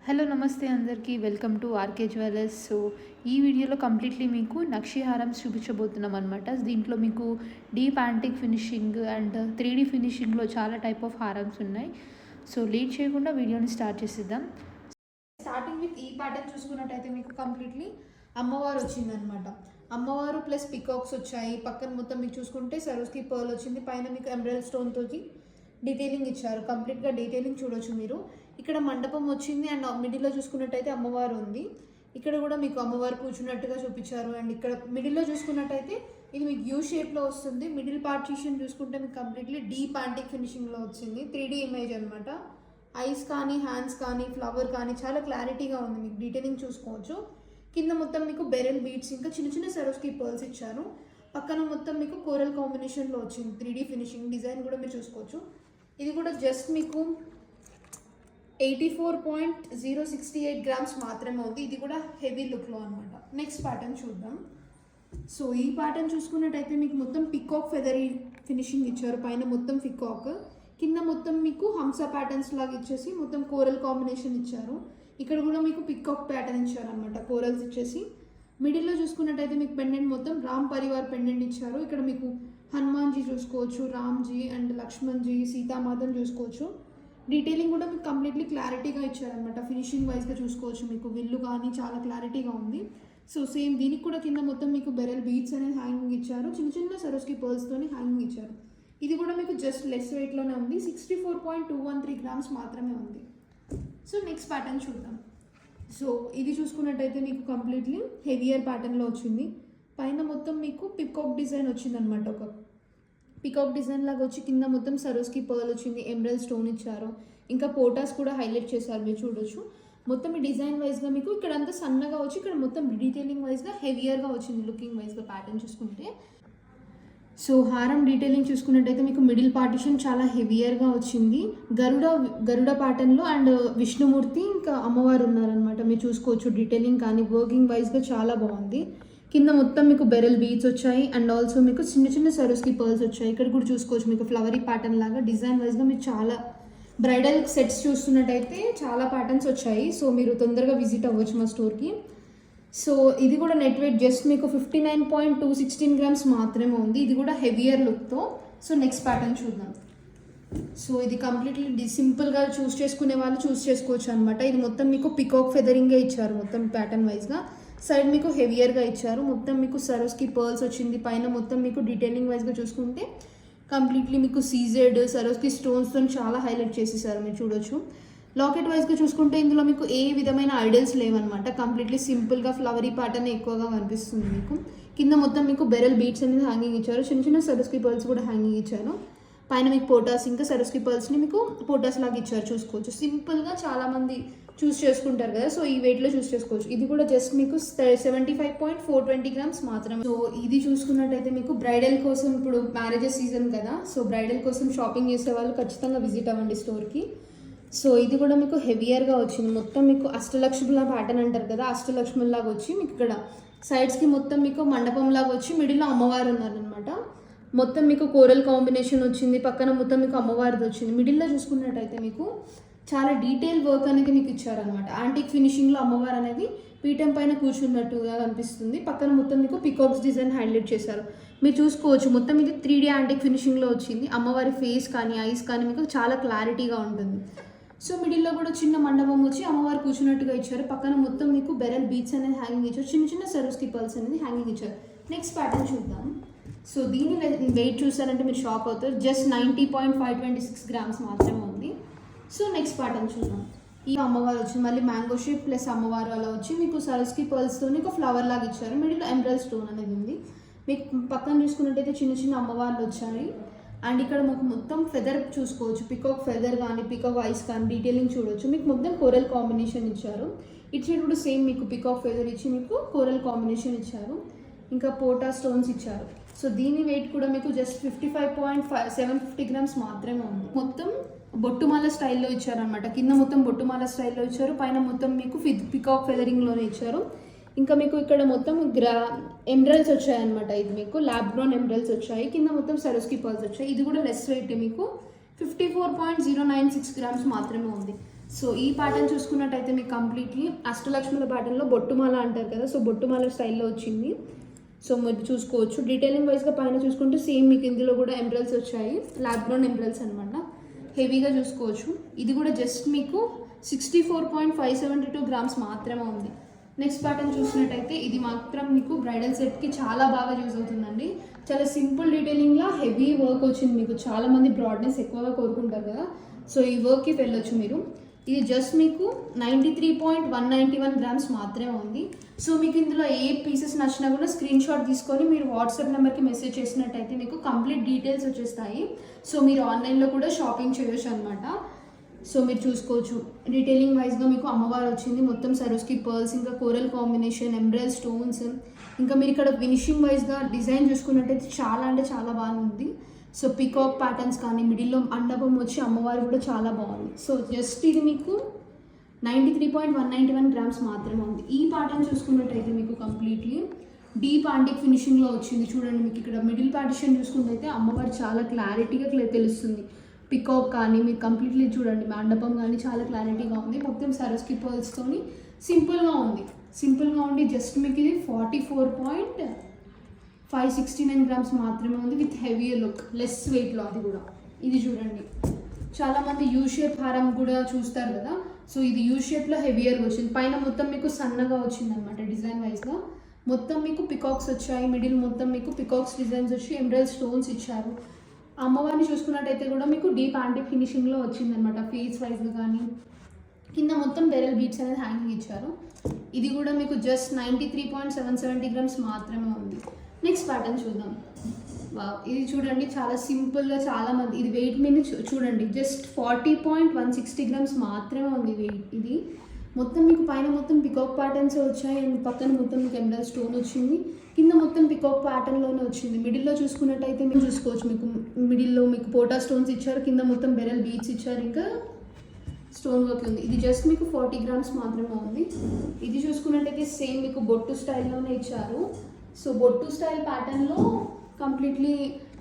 Hello నమస్తే అందరికీ welcome to RK jewellers. So ఈ వీడియోలో కంప్లీట్లీ మీకు నక్షి హారమ్స్ చూపించబోతున్నాం అనమాట. దీంట్లో మీకు deep antique finishing and 3D ఫినిషింగ్లో చాలా టైప్ ఆఫ్ హారమ్స్ ఉన్నాయి. సో లేట్ చేయకుండా వీడియోని స్టార్ట్ చేసేద్దాం. స్టార్టింగ్ విత్ ఈ ప్యాటర్న్ చూసుకున్నట్టయితే మీకు కంప్లీట్లీ అమ్మవారు వచ్చిందనమాట. అమ్మవారు ప్లస్ పికాక్స్ వచ్చాయి. పక్కన మొత్తం మీకు చూసుకుంటే సరోస్కి పర్ల్ వచ్చింది. పైన మీకు ఎంబ్రాయిడరీ స్టోన్ తోటి డీటెయిలింగ్ ఇచ్చారు. కంప్లీట్గా డీటెయిలింగ్ చూడొచ్చు మీరు. ఇక్కడ మండపం వచ్చింది అండ్ మిడిల్లో చూసుకున్నట్టయితే అమ్మవారు ఉంది. ఇక్కడ కూడా మీకు అమ్మవారు కూర్చున్నట్టుగా చూపించారు. అండ్ ఇక్కడ మిడిల్లో చూసుకున్నట్టయితే ఇది మీకు యూ షేప్లో వస్తుంది. మిడిల్ పార్టీషన్ చూసుకుంటే మీకు కంప్లీట్లీ డీప్ యాంటిక్ ఫినిషింగ్లో వచ్చింది. 3D ఇమేజ్ అనమాట. ఐస్ కానీ హ్యాండ్స్ కానీ ఫ్లవర్ కానీ చాలా క్లారిటీగా ఉంది. మీకు డీటెయిలింగ్ చూసుకోవచ్చు. కింద మొత్తం మీకు బెరెల్ బీడ్స్ ఇంకా చిన్న చిన్న సరోస్కి పర్ల్స్ ఇచ్చారు. పక్కన మొత్తం మీకు కోరల్ కాంబినేషన్లో వచ్చింది. 3D ఫినిషింగ్ డిజైన్ కూడా మీరు చూసుకోవచ్చు. ఇది కూడా జస్ట్ మీకు 84.068 గ్రామ్స్ మాత్రమే ఉంది. ఇది కూడా హెవీ లుక్లో అనమాట. నెక్స్ట్ ప్యాటర్న్ చూద్దాం. సో ఈ ప్యాటర్న్ చూసుకున్నట్టయితే మీకు మొత్తం పికాక్ ఫెదరీ ఫినిషింగ్ ఇచ్చారు. పైన మొత్తం పికాక్, కింద మొత్తం మీకు హంస ప్యాటర్న్స్ లాగా ఇచ్చేసి మొత్తం కోరల్ కాంబినేషన్ ఇచ్చారు. ఇక్కడ కూడా మీకు పికాక్ ప్యాటర్న్ ఇచ్చారు అనమాట. కోరల్స్ ఇచ్చేసి మిడిల్లో చూసుకున్నట్టయితే మీకు పెండెంట్ మొత్తం రామ్ పరివార్ పెండెంట్ ఇచ్చారు. ఇక్కడ మీకు హనుమాన్జీ చూసుకోవచ్చు, రామ్జీ అండ్ లక్ష్మణ్జీ, సీతామాతను చూసుకోవచ్చు. డీటెయిలింగ్ కూడా మీకు కంప్లీట్లీ క్లారిటీగా ఇచ్చారనమాట. ఫినిషింగ్ వైజ్గా చూసుకోవచ్చు. మీకు విల్లు కానీ చాలా క్లారిటీగా ఉంది. సో సేమ్ దీనికి కూడా కింద మొత్తం మీకు బెరెల్ బీడ్స్ అనేది హ్యాంగింగ్ ఇచ్చారు. చిన్న చిన్న సరోస్కి పర్ల్స్తోని హ్యాంగింగ్ ఇచ్చారు. ఇది కూడా మీకు జస్ట్ లెస్ వెయిట్లోనే ఉంది. 64.213 గ్రామ్స్ మాత్రమే ఉంది. సో నెక్స్ట్ ప్యాటర్న్ చూద్దాం. సో ఇది చూసుకున్నట్టయితే మీకు కంప్లీట్లీ హెవియర్ ప్యాటర్న్లో వచ్చింది. పైన మొత్తం మీకు పికాక్ డిజైన్ వచ్చిందనమాట. ఒక పికాక్ డిజైన్ లాగా వచ్చి కింద మొత్తం సరోస్కి పర్ల్ వచ్చింది. ఎంబ్రాయిడరీ స్టోన్ ఇచ్చారు. ఇంకా పోటాస్ కూడా హైలైట్ చేశారు. మీరు చూడొచ్చు. మొత్తం ఈ డిజైన్ వైజ్గా మీకు ఇక్కడ అంతా సన్నగా వచ్చి ఇక్కడ మొత్తం డీటెయిలింగ్ వైజ్గా హెవియర్గా వచ్చింది. లుకింగ్ వైజ్గా ప్యాటర్న్ చూసుకుంటే సో హారం డీటెయిలింగ్ చూసుకున్నట్టయితే మీకు మిడిల్ పార్టిషన్ చాలా హెవియర్గా వచ్చింది. గరుడ ప్యాటర్న్లో అండ్ విష్ణుమూర్తి ఇంకా అమ్మవారు ఉన్నారనమాట. మీరు చూసుకోవచ్చు. డీటెయిలింగ్ కానీ వర్కింగ్ వైజ్గా చాలా బాగుంది. కింద మొత్తం మీకు బెరెల్ బీడ్స్ వచ్చాయి అండ్ ఆల్సో మీకు చిన్న చిన్న సరోస్కి పర్ల్స్ వచ్చాయి. ఇక్కడ కూడా చూసుకోవచ్చు. మీకు ఫ్లవరీ ప్యాటర్న్ లాగా డిజైన్ వైజ్గా మీకు చాలా బ్రైడల్ సెట్స్ చూస్తున్నట్టయితే చాలా ప్యాటర్న్స్ వచ్చాయి. సో మీరు తొందరగా విజిట్ అవ్వచ్చు మా స్టోర్కి. సో ఇది కూడా నెట్ వెయిట్ జస్ట్ మీకు 59.216 గ్రామ్స్ మాత్రమే ఉంది. ఇది కూడా హెవియర్ లుక్తో. సో నెక్స్ట్ ప్యాటర్న్ చూద్దాం. సో ఇది కంప్లీట్లీ సింపుల్గా చూస్ చేసుకునే వాళ్ళు చూస్ చేసుకోవచ్చు అనమాట. ఇది మొత్తం మీకు పికాక్ ఫెదరింగే ఇచ్చారు. మొత్తం ప్యాటర్న్ వైజ్గా సైడ్ మీకు హెవియర్గా ఇచ్చారు. మొత్తం మీకు సరోస్కి పర్ల్స్ వచ్చింది. పైన మొత్తం మీకు డీటెయిలింగ్ వైజ్గా చూసుకుంటే కంప్లీట్లీ మీకు సీజెడ్ సరోస్కి స్టోన్స్తో చాలా హైలైట్ చేసేసారు. మీరు చూడొచ్చు. లాకెట్ వైజ్గా చూసుకుంటే ఇందులో మీకు ఏ విధమైన ఐడియల్స్ లేవన్నమాట. కంప్లీట్లీ సింపుల్గా ఫ్లవరీ ప్యాటర్న్ ఎక్కువగా కనిపిస్తుంది మీకు. కింద మొత్తం మీకు బెరెల్ బీడ్స్ అనేది హ్యాంగింగ్ ఇచ్చారు. చిన్న చిన్న సరోస్కి పర్ల్స్ కూడా హ్యాంగింగ్ ఇచ్చారు. పైన మీకు పోటాస్ ఇంకా సరోస్కి పర్ల్స్ని మీకు పోటాస్ లాగా ఇచ్చారు. చూసుకోవచ్చు. సింపుల్గా చాలామంది చూస్ చేసుకుంటారు కదా. సో ఈ వెయిట్లో చూస్ చేసుకోవచ్చు. ఇది కూడా జస్ట్ మీకు 75.420 గ్రామ్స్ మాత్రమే. సో ఇది చూసుకున్నట్టయితే మీకు బ్రైడల్ కోసం, ఇప్పుడు మ్యారేజెస్ సీజన్ కదా, సో బ్రైడల్ కోసం షాపింగ్ చేసే వాళ్ళు ఖచ్చితంగా విజిట్ అవ్వండి స్టోర్కి. సో ఇది కూడా మీకు హెవియర్గా వచ్చింది. మొత్తం మీకు అష్టలక్ష్ముల ప్యాటర్న్ అంటారు కదా, అష్టలక్ష్ముల్లాగా వచ్చి మీకు ఇక్కడ సైడ్స్కి మొత్తం మీకు మండపంలాగా వచ్చి మిడిల్లో అమ్మవారు ఉన్నారనమాట. మొత్తం మీకు కోరల్ కాంబినేషన్ వచ్చింది. పక్కన మొత్తం మీకు అమ్మవారిది వచ్చింది. మిడిల్లో చూసుకున్నట్టయితే మీకు చాలా డీటెయిల్ వర్క్ అనేది మీకు ఇచ్చారనమాట. యాంటిక్ ఫినిషింగ్లో అమ్మవారు అనేది పీఠం పైన కూర్చున్నట్టుగా కనిపిస్తుంది. పక్కన మొత్తం మీకు పికాక్స్ డిజైన్ హైలైట్ చేశారు. మీరు చూసుకోవచ్చు. మొత్తం ఇది 3D యాంటిక్ ఫినిషింగ్లో వచ్చింది. అమ్మవారి ఫేస్ కానీ ఐస్ కానీ మీకు చాలా క్లారిటీగా ఉంటుంది. సో మిడిల్లో కూడా చిన్న మండపం వచ్చి అమ్మవారు కూర్చున్నట్టుగా ఇచ్చారు. పక్కన మొత్తం మీకు బెరెల్ బీడ్స్ అనేది హ్యాంగింగ్ ఇచ్చారు. చిన్న చిన్న సరోస్కి పర్ల్స్ అనేది హ్యాంగింగ్ ఇచ్చారు. నెక్స్ట్ ప్యాటర్న్ చూద్దాం. సో దీని వెయిట్ చూసారంటే మీరు షాక్ అవుతారు. జస్ట్ 90.526 గ్రామ్స్ మాత్రమే ఉంది. సో నెక్స్ట్ ప్యాటర్న్ చూద్దాం. ఈ అమ్మవారు వచ్చింది. మళ్ళీ మ్యాంగో షేప్ ప్లస్ అమ్మవారు అలా వచ్చి మీకు సరోస్కి పర్ల్స్తో ఒక ఫ్లవర్ లాగా ఇచ్చారు. మిడిల్లో ఎంబ్రాయిడరీ స్టోన్ అనేది ఉంది. మీకు పక్కన చూసుకున్నట్టయితే చిన్న చిన్న అమ్మవార్లు వచ్చాయి. అండ్ ఇక్కడ మాకు మొత్తం ఫెదర్ చూసుకోవచ్చు. పికాక్ ఫెదర్ కానీ పికాక్ ఐస్ కానీ డీటెయిలింగ్ చూడవచ్చు. మీకు మొత్తం కోరల్ కాంబినేషన్ ఇచ్చారు. ఇటు సైడ్ కూడా సేమ్ మీకు పికాక్ ఫెదర్ ఇచ్చి మీకు కోరల్ కాంబినేషన్ ఇచ్చారు. ఇంకా పోటా స్టోన్స్ ఇచ్చారు. సో దీని వెయిట్ కూడా మీకు జస్ట్ 55.750 గ్రామ్స్ మాత్రమే ఉంది. మొత్తం బొట్టుమాల స్టైల్లో ఇచ్చారనమాట. కింద మొత్తం బొట్టుమాల స్టైల్లో ఇచ్చారు. పైన మొత్తం మీకు పికాక్ ఫెదరింగ్లోనే ఇచ్చారు. ఇంకా మీకు ఇక్కడ మొత్తం ఎంబ్రాయిల్స్ వచ్చాయన్నమాట. ఇది మీకు ల్యాబ్ గ్రోన్ ఎంబ్రాయిల్స్ వచ్చాయి. కింద మొత్తం సరోస్కి పర్ల్స్ వచ్చాయి. ఇది కూడా లెస్ వెయిట్ మీకు 54.096 గ్రామ్స్ మాత్రమే ఉంది. సో ఈ ప్యాటర్న్ చూసుకున్నట్టయితే మీకు కంప్లీట్లీ అష్టలక్ష్ముల ప్యాటర్న్లో బొట్టుమాల అంటారు కదా, సో బొట్టుమాల స్టైల్లో వచ్చింది. సో మీరు చూసుకోవచ్చు డీటెయిలింగ్ వైజ్గా పైన చూసుకుంటే సేమ్ మీకు ఇందులో కూడా ఎంబ్రల్స్ వచ్చాయి, ల్యాబ్ గ్రౌండ్ ఎంబ్రల్స్ అనమాట. హెవీగా చూసుకోవచ్చు. ఇది కూడా జస్ట్ మీకు 64.572 గ్రామ్స్ మాత్రమే ఉంది. నెక్స్ట్ ప్యాటర్న్ చూసినట్టయితే ఇది మాత్రం మీకు బ్రైడల్ సెట్కి చాలా బాగా యూజ్ అవుతుందండి. చాలా సింపుల్ డీటెయిలింగ్లా హెవీ వర్క్ వచ్చింది. మీకు చాలామంది బ్రాడ్నెస్ ఎక్కువగా కోరుకుంటారు కదా, సో ఈ వర్క్కి వెళ్ళొచ్చు మీరు. ఇది జస్ట్ మీకు 93.191 గ్రామ్స్ మాత్రమే ఉంది. సో మీకు ఇందులో ఏ పీసెస్ నచ్చినా కూడా స్క్రీన్ షాట్ తీసుకొని మీరు వాట్సాప్ నెంబర్కి మెసేజ్ చేసినట్టయితే మీకు కంప్లీట్ డీటెయిల్స్ వచ్చేస్తాయి. సో మీరు ఆన్లైన్లో కూడా షాపింగ్ చేయొచ్చు అనమాట. సో మీరు చూసుకోవచ్చు డీటెయిలింగ్ వైజ్గా మీకు అమ్మవారు వచ్చింది, మొత్తం సరోస్కి పర్ల్స్, ఇంకా కోరల్ కాంబినేషన్, ఎంబ్రాయిడ్ స్టోన్స్, ఇంకా మీరు ఇక్కడ ఫినిషింగ్ వైజ్గా డిజైన్ చూసుకున్నట్టయితే చాలా అంటే చాలా బాగుంది. సో పికాక్ ప్యాటర్న్స్ కానీ మిడిల్లో మండపం వచ్చి అమ్మవారు కూడా చాలా బాగుంది. సో జస్ట్ ఇది మీకు 93.191 గ్రామ్స్ మాత్రమే ఉంది. ఈ ప్యాటర్న్ చూసుకున్నట్టయితే మీకు కంప్లీట్లీ డీప్ యాంటిక్ ఫినిషింగ్లో వచ్చింది. చూడండి మీకు ఇక్కడ మిడిల్ పార్టిషన్ చూసుకుంటే అమ్మవారు చాలా క్లారిటీగా తెలుస్తుంది. పికాక్ కానీ మీరు కంప్లీట్లీ చూడండి, మండపం కానీ చాలా క్లారిటీగా ఉంది. మొత్తం సరోస్కి పర్ల్స్తోని సింపుల్గా ఉండి జస్ట్ మీకు ఇది 44.569 గ్రామ్స్ మాత్రమే ఉంది విత్ హెవీయర్ లుక్, లెస్ వెయిట్లో. అది కూడా ఇది చూడండి, చాలామంది యూ షేప్ హారం కూడా చూస్తారు కదా, సో ఇది యూ షేప్లో హెవీయర్గా వచ్చింది. పైన మొత్తం మీకు సన్నగా వచ్చింది అనమాట డిజైన్ వైజ్గా. మొత్తం మీకు పికాక్స్ వచ్చాయి, మిడిల్ మొత్తం మీకు పికాక్స్ డిజైన్స్ వచ్చి ఎంబ్రాయిడ్ స్టోన్స్ ఇచ్చారు. అమ్మవారిని చూసుకున్నట్టయితే కూడా మీకు డీప్ యాంటిక్ ఫినిషింగ్లో వచ్చిందనమాట. ఫేస్ వైజ్గా కానీ కింద మొత్తం బెరల్ బీట్స్ అనేది హ్యాంగింగ్ ఇచ్చారు. ఇది కూడా మీకు జస్ట్ 93.770 గ్రామ్స్ మాత్రమే ఉంది. నెక్స్ట్ ప్యాటర్న్ చూద్దాం. ఇది చూడండి చాలా సింపుల్గా, చాలామంది ఇది వెయిట్ మీద చూడండి జస్ట్ 40.160 గ్రామ్స్ మాత్రమే ఉంది వెయిట్. ఇది మొత్తం మీకు పైన మొత్తం పికాక్ ప్యాటర్న్స్ వచ్చాయి అండ్ పక్కన మొత్తం మీకు ఎంబ్రాయిడ్ స్టోన్ వచ్చింది, కింద మొత్తం పికాక్ ప్యాటర్న్లోనే వచ్చింది. మిడిల్లో చూసుకున్నట్టయితే మీరు చూసుకోవచ్చు మీకు మిడిల్లో మీకు పోటా స్టోన్స్ ఇచ్చారు, కింద మొత్తం బెరల్ బీట్స్ ఇచ్చారు, ఇంకా స్టోన్ వర్క్ ఉంది. ఇది జస్ట్ మీకు 40 గ్రామ్స్ మాత్రమే ఉంది. ఇది చూసుకున్నట్టయితే సేమ్ మీకు బొట్టు స్టైల్లోనే ఇచ్చారు. సో బొట్టు స్టైల్ ప్యాటర్న్లో కంప్లీట్లీ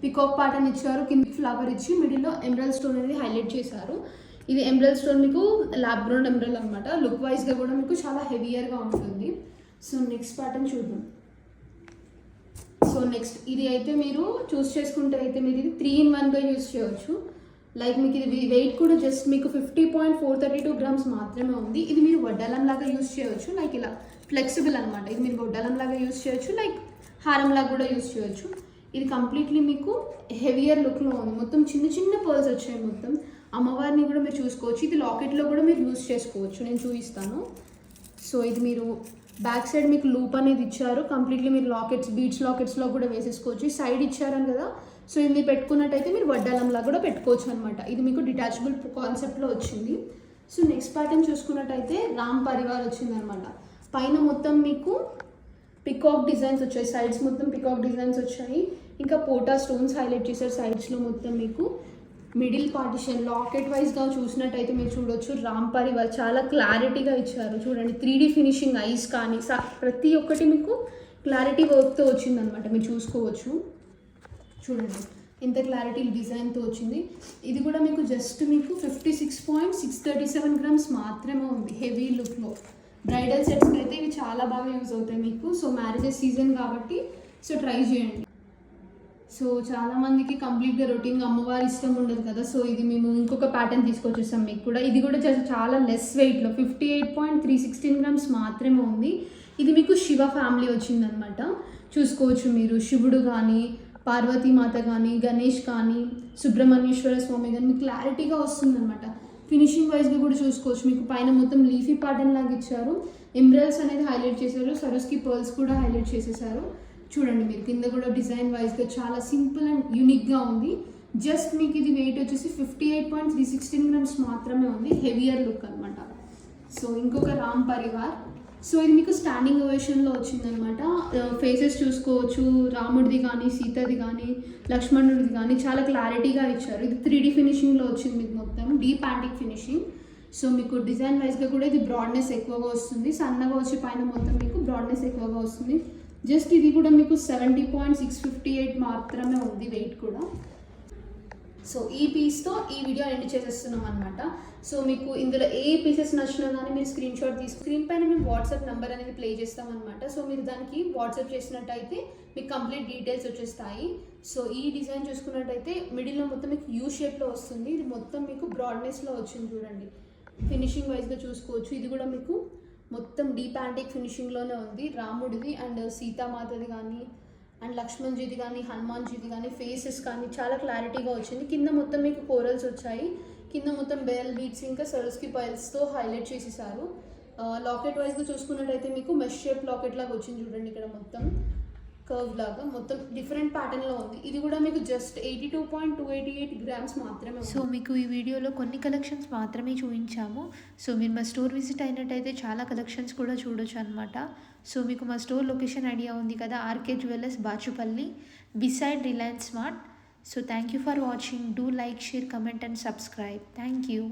పికాక్ ప్యాటర్న్ ఇచ్చారు, కింద ఫ్లవర్ ఇచ్చి మిడిల్లో ఎంబ్రాయిడ్ స్టోన్ అనేది హైలైట్ చేశారు. ఇది ఎంబ్రాయిడ్ స్టోన్ మీకు ల్యాబ్ గ్రౌండ్ ఎంబ్రాయిడ్ అనమాట. లుక్ వైజ్గా కూడా మీకు చాలా హెవీయర్గా ఉంటుంది. సో నెక్స్ట్ ప్యాటర్న్ చూద్దాం. సో నెక్స్ట్ ఇది అయితే మీరు చూస్ చేసుకుంటే అయితే మీరు ఇది 3-in-1గా యూస్ చేయవచ్చు. లైక్ మీకు ఇది వెయిట్ కూడా జస్ట్ మీకు 50.432 గ్రామ్స్ మాత్రమే ఉంది. ఇది మీరు వడ్డాలం లాగా యూస్ చేయవచ్చు, లైక్ ఇలా ఫ్లెక్సిబుల్ అనమాట. ఇది మీరు వడ్డాలం లాగా యూస్ చేయొచ్చు, లైక్ హారం లాగా కూడా యూస్ చేయొచ్చు. ఇది కంప్లీట్లీ మీకు హెవియర్ లుక్లో ఉంది. మొత్తం చిన్న చిన్న పర్ల్స్ వచ్చాయి. మొత్తం అమ్మవారిని కూడా మీరు చూసుకోవచ్చు. ఇది లాకెట్లో కూడా మీరు యూస్ చేసుకోవచ్చు, నేను చూపిస్తాను. సో ఇది మీరు బ్యాక్ సైడ్ మీకు లూప్ అనేది ఇచ్చారు, కంప్లీట్లీ మీరు లాకెట్స్ బీడ్స్ లాకెట్స్లో కూడా వేసేసుకోవచ్చు. సైడ్ ఇచ్చారని కదా, సో ఇది మీరు పెట్టుకున్నట్టయితే మీరు వడ్డాలంలా కూడా పెట్టుకోవచ్చు అనమాట. ఇది మీకు డిటాచబుల్ కాన్సెప్ట్లో వచ్చింది. సో నెక్స్ట్ ప్యాటర్న్ చూసుకున్నట్టయితే రామ్ పరివార్ వచ్చింది అనమాట. పైన మొత్తం మీకు పికాక్ డిజైన్స్ వచ్చాయి, సైడ్స్ మొత్తం పికాక్ డిజైన్స్ వచ్చాయి, ఇంకా పోటా స్టోన్స్ హైలైట్ చేశారు సైడ్స్లో. మొత్తం మీకు మిడిల్ పార్టిషన్ లాకెట్ వైజ్గా చూసినట్టయితే మీరు చూడొచ్చు రామ్ పరివార్ చాలా క్లారిటీగా ఇచ్చారు. చూడండి 3D ఫినిషింగ్ ఐస్ కానీ ప్రతి ఒక్కటి మీకు క్లారిటీ వర్క్తో వచ్చిందనమాట. మీరు చూసుకోవచ్చు చూడండి ఎంత క్లారిటీ డిజైన్తో వచ్చింది. ఇది కూడా మీకు జస్ట్ మీకు 56.637 గ్రామ్స్ మాత్రమే ఉంది హెవీ లుక్లో. బ్రైడల్ సెట్స్కి అయితే ఇవి చాలా బాగా యూజ్ అవుతాయి మీకు. సో మ్యారేజెస్ సీజన్ కాబట్టి సో ట్రై చేయండి. సో చాలామందికి కంప్లీట్గా రొటీన్గా అమ్మవారి ఇష్టం ఉండదు కదా, సో ఇది మేము ఇంకొక ప్యాటర్న్ తీసుకొచ్చేస్తాం మీకు కూడా. ఇది కూడా చాలా లెస్ వెయిట్లో 58.316 గ్రామ్స్ మాత్రమే ఉంది. ఇది మీకు శివ ఫ్యామిలీ వచ్చిందనమాట. చూసుకోవచ్చు మీరు శివుడు కానీ పార్వతీమాత కానీ గణేష్ కానీ సుబ్రహ్మణ్యేశ్వర స్వామి కానీ మీకు క్లారిటీగా వస్తుందన్నమాట. ఫినిషింగ్ వైజ్గా కూడా చూసుకోవచ్చు. మీకు పైన మొత్తం లీఫీ ప్యాటర్న్ లాగా ఇచ్చారు, ఎంబ్రాయిడ్స్ అనేది హైలైట్ చేశారు, సరోస్కి పర్ల్స్ కూడా హైలైట్ చేసేసారు. చూడండి మీరు కింద కూడా డిజైన్ వైజ్గా చాలా సింపుల్ అండ్ యూనిక్గా ఉంది. జస్ట్ మీకు ఇది వెయిట్ వచ్చేసి 58.316 గ్రామ్స్ మాత్రమే ఉంది, హెవియర్ లుక్ అనమాట. సో ఇంకొక రామ్ పరివార్. సో ఇది మీకు స్టాండింగ్ ఓవేషన్లో వచ్చిందనమాట. ఫేసెస్ చూసుకోవచ్చు, రాముడిది కానీ సీతది కానీ లక్ష్మణుడిది కానీ చాలా క్లారిటీగా ఇచ్చారు. ఇది 3D ఫినిషింగ్లో వచ్చింది మీకు మొత్తం డీప్ యాంటిక్ ఫినిషింగ్. సో మీకు డిజైన్ వైజ్గా కూడా ఇది బ్రాడ్నెస్ ఎక్కువగా వస్తుంది, సన్నగా వచ్చి పైన మొత్తం మీకు బ్రాడ్నెస్ ఎక్కువగా వస్తుంది. జస్ట్ ఇది కూడా మీకు 70.658 మాత్రమే ఉంది వెయిట్ కూడా. సో ఈ పీస్తో ఈ వీడియో ఎండ్ చేసేస్తున్నాం అనమాట. సో మీకు ఇందులో ఏ పీసెస్ నచ్చినా కానీ మీరు స్క్రీన్ షాట్ స్క్రీన్ పైన మేము వాట్సాప్ నెంబర్ అనేది ప్లే చేస్తామన్నమాట. సో మీరు దానికి వాట్సాప్ చేసినట్టయితే మీకు కంప్లీట్ డీటెయిల్స్ వచ్చేస్తాయి. సో ఈ డిజైన్ చూసుకున్నట్టయితే మిడిల్లో మొత్తం మీకు యూ షేప్లో వస్తుంది. ఇది మొత్తం మీకు బ్రాడ్నెస్లో వచ్చింది చూడండి. ఫినిషింగ్ వైజ్గా చూసుకోవచ్చు. ఇది కూడా మీకు మొత్తం డీప్ యాంటిక్ ఫినిషింగ్లోనే ఉంది. రాముడిది అండ్ సీతామాతది కానీ అండ్ లక్ష్మణ్జీది కానీ హనుమాన్జీది కానీ ఫేసెస్ కానీ చాలా క్లారిటీగా వచ్చింది. కింద మొత్తం మీకు కోరల్స్ వచ్చాయి. కింద మొత్తం బెల్ బీడ్స్ ఇంకా సరస్కి పైల్స్తో హైలైట్ చేసేసారు. లాకెట్ వైజ్గా చూసుకున్నట్టయితే మీకు మెష్ షేప్ లాకెట్ లాగా వచ్చింది చూడండి. ఇక్కడ మొత్తం కర్వ్ లాగా మొత్తం డిఫరెంట్ ప్యాటర్న్లో ఉంది. ఇది కూడా మీకు జస్ట్ 82.288 గ్రామ్స్ మాత్రమే. సో మీకు ఈ వీడియోలో కొన్ని కలెక్షన్స్ మాత్రమే చూపించాము. సో మీరు మా స్టోర్ విజిట్ అయినట్టయితే చాలా కలెక్షన్స్ కూడా చూడొచ్చు అనమాట. సో మీకు మా స్టోర్ లొకేషన్ ఐడియా ఉంది కదా, RK jewellers, Bachupally, beside Reliance Smart. So thank you for watching. Do like, share, comment and subscribe. Thank you.